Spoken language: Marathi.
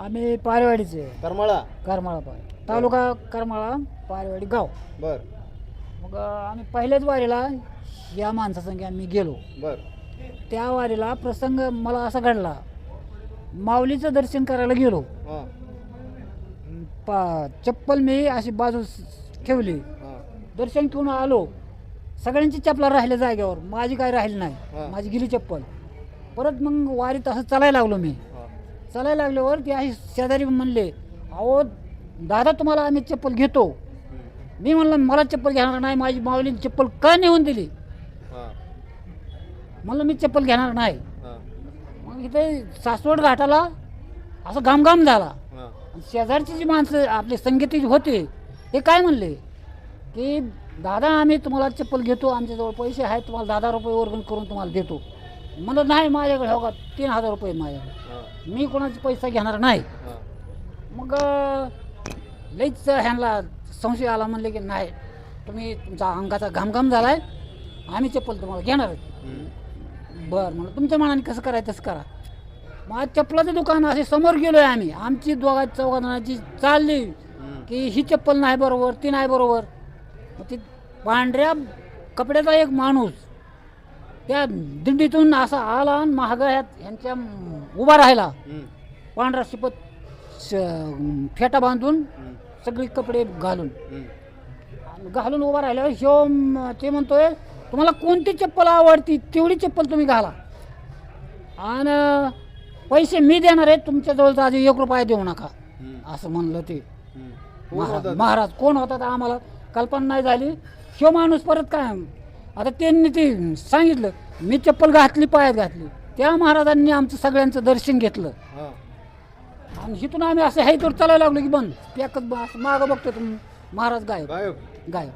आम्ही पारेवाडीचे करमाळा. करमाळा पारे तालुका करमाळा पारेवाडी गाव. बर मग आम्ही पहिल्याच वारीला या माणसासंग आम्ही गेलो. बर त्या वारीला प्रसंग मला असा घडला, माऊलीचं दर्शन करायला गेलो. हां चप्पल मी अशी बाजूस ठेवली, हां दर्शन घेऊन आलो. सगळ्यांची चपला राहिल्या जागेवर, माझी काय राहिली नाही. हां. माझी गेली चप्पल. परत मग वारीत असं चालायला लागलो मी. हां चालायला लागल्यावर ते अशी शेजारी म्हणले, अहो दादा तुम्हाला आम्ही चप्पल घेतो. मी म्हणलं मला चप्पल घेणार नाही, माझी माऊलीने चप्पल का नेऊन दिली. हां म्हणलं मी चप्पल घेणार नाही. हां मग इथे सासवड घाटाला असं घामघाम झाला. हां शेजारची जी माणसं आपले संगीती होते ते काय म्हणले की दादा आम्ही तुम्हाला चप्पल घेतो, आमच्याजवळ पैसे आहेत, तुम्हाला 10,000 रुपये वर्गण करून तुम्हाला देतो. म्हणलं नाही माझ्याकडे हो का 3,000 रुपये माझ्याकडे, हां मी कोणाचे पैसा घेणार नाही. हां मग लईच ह्यांना संशय आला. म्हणले की नाही तुम्ही तुमचा अंगाचा घामघाम झाला आहे, आम्ही चप्पल तुम्हाला घेणार आहे. बरं म्हणलं तुमच्या मनाने कसं करायचं तसं करा. मग चप्पलाचं दुकान असे समोर गेलो आहे आम्ही. आमची चौघा जणांची चालली की ही चप्पल नाही बरोबर, ती नाही बरोबर. मग ती पांढऱ्या कपड्याचा एक माणूस त्या दिंडीतून असा आला आणि महागायात ह्यांच्या उभा राहिला. पांढरा शिपत फेटा बांधून सगळी कपडे घालून उभा राहिल्यावर ते म्हणतोय तुम्हाला कोणती चप्पल आवडती तेवढी चप्पल तुम्ही घाला आणि पैसे मी देणार आहे, तुमच्याजवळचा आधी 1 रुपया देऊ नका, असं म्हणलं ते महाराज. कोण होता तर आम्हाला कल्पना नाही झाली. ह्यो माणूस परत काय आता त्यांनी ते सांगितलं, मी चप्पल घातली, पायात घातली. त्या महाराजांनी आमचं सगळ्यांचं दर्शन घेतलं. आणि इथून आम्ही असं हे तर चालायला लागलो की बंद एकच मागं बघतो महाराज गायब गायब गायब.